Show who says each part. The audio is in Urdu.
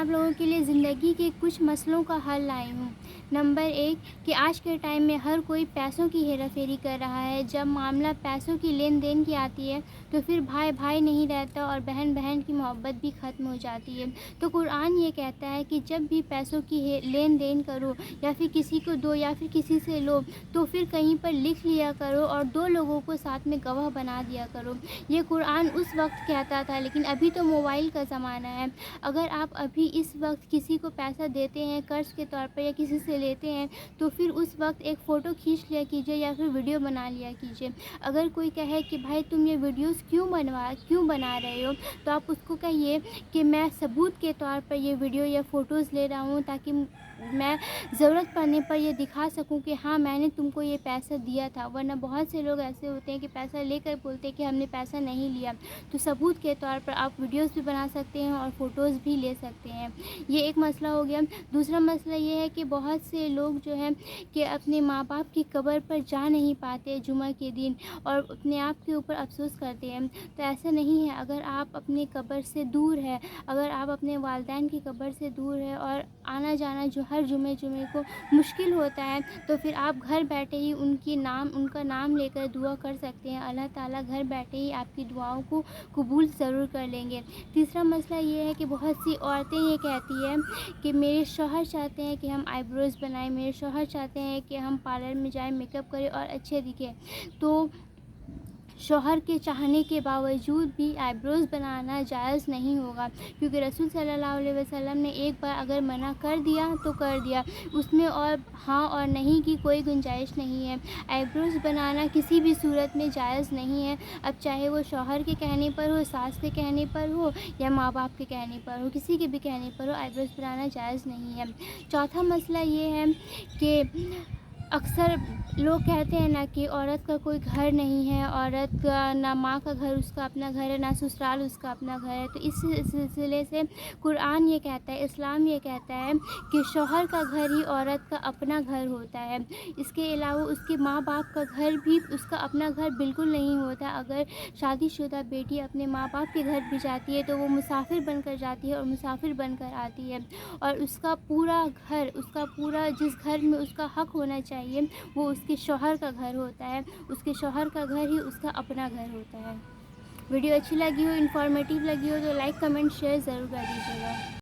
Speaker 1: آپ لوگوں کے لیے زندگی کے کچھ مسئلوں کا حل لائی ہوں۔ نمبر 1 کہ آج کے ٹائم میں ہر کوئی پیسوں کی ہیرا پھیری کر رہا ہے۔ جب معاملہ پیسوں کی لین دین کی آتی ہے تو پھر بھائی بھائی نہیں رہتا اور بہن بہن کی محبت بھی ختم ہو جاتی ہے۔ تو قرآن یہ کہتا ہے کہ جب بھی پیسوں کی لین دین کرو یا پھر کسی کو دو یا پھر کسی سے لو تو پھر کہیں پر لکھ لیا کرو اور 2 لوگوں کو ساتھ میں گواہ بنا دیا کرو۔ یہ قرآن اس وقت کہتا تھا، لیکن ابھی تو موبائل کا زمانہ ہے۔ اگر آپ ابھی اس وقت کسی کو پیسہ دیتے ہیں قرض کے طور پر یا کسی سے لیتے ہیں تو پھر اس وقت ایک فوٹو کھینچ لیا کیجیے یا پھر ویڈیو بنا لیا کیجیے۔ اگر کوئی کہے کہ بھائی تم یہ ویڈیوز کیوں بنا رہے ہو، تو آپ اس کو کہیے کہ میں ثبوت کے طور پر یہ ویڈیو یا فوٹوز لے رہا ہوں تاکہ میں ضرورت پڑنے پر یہ دکھا سکوں کہ ہاں میں نے تم کو یہ پیسہ دیا تھا۔ ورنہ بہت سے لوگ ایسے ہوتے ہیں کہ پیسہ لے کر بولتے ہیں کہ ہم نے پیسہ نہیں لیا۔ تو ثبوت کے طور پر آپ ویڈیوز بھی بنا سکتے ہیں اور فوٹوز بھی لے سکتے ہیں۔ یہ ایک مسئلہ ہو گیا۔ دوسرا مسئلہ یہ ہے کہ بہت سے لوگ جو ہیں کہ اپنے ماں باپ کی قبر پر جا نہیں پاتے جمعہ کے دن اور اپنے آپ کے اوپر افسوس کرتے ہیں۔ تو ایسا نہیں ہے۔ اگر آپ اپنی قبر سے دور ہے، اگر آپ اپنے والدین کی قبر سے دور ہے اور آنا جانا جو ہر جمعے کو مشکل ہوتا ہے، تو پھر آپ گھر بیٹھے ہی ان کا نام لے کر دعا کر سکتے ہیں۔ اللہ تعالیٰ گھر بیٹھے ہی آپ کی دعاؤں کو قبول ضرور کر لیں گے۔ تیسرا مسئلہ یہ ہے کہ بہت سی عورتیں یہ کہتی ہیں کہ میرے شوہر چاہتے ہیں کہ ہم آئی بروز بنائیں، میرے شوہر چاہتے ہیں کہ ہم پارلر میں جائیں، میک اپ کریں اور اچھے دکھیں۔ تو شوہر کے چاہنے کے باوجود بھی آئی بروز بنانا جائز نہیں ہوگا، کیونکہ رسول صلی اللہ علیہ وسلم نے ایک بار اگر منع کر دیا تو کر دیا، اس میں اور ہاں اور نہیں کی کوئی گنجائش نہیں ہے۔ آئی بروز بنانا کسی بھی صورت میں جائز نہیں ہے، اب چاہے وہ شوہر کے کہنے پر ہو، ساس کے کہنے پر ہو یا ماں باپ کے کہنے پر ہو، کسی کے بھی کہنے پر ہو، آئی بروز بنانا جائز نہیں ہے۔ چوتھا مسئلہ یہ ہے کہ اکثر لوگ کہتے ہیں نا کہ عورت کا کوئی گھر نہیں ہے، عورت کا نہ ماں کا گھر اس کا اپنا گھر ہے، نہ سسرال اس کا اپنا گھر ہے۔ تو اس سلسلے سے قرآن یہ کہتا ہے، اسلام یہ کہتا ہے کہ شوہر کا گھر ہی عورت کا اپنا گھر ہوتا ہے۔ اس کے علاوہ اس کے ماں باپ کا گھر بھی اس کا اپنا گھر بالکل نہیں ہوتا۔ اگر شادی شدہ بیٹی اپنے ماں باپ کے گھر بھی جاتی ہے تو وہ مسافر بن کر جاتی ہے اور مسافر بن کر آتی ہے، اور اس کا پورا گھر، جس گھر میں اس کا حق ہونا چاہیے وہ اس کے شوہر کا گھر ہوتا ہے، اس کے شوہر کا گھر ہی اس کا اپنا گھر ہوتا ہے۔ ویڈیو اچھی لگی ہو، انفارمیٹیو لگی ہو تو لائک کمنٹ شیئر ضرور کر دیجیے گا۔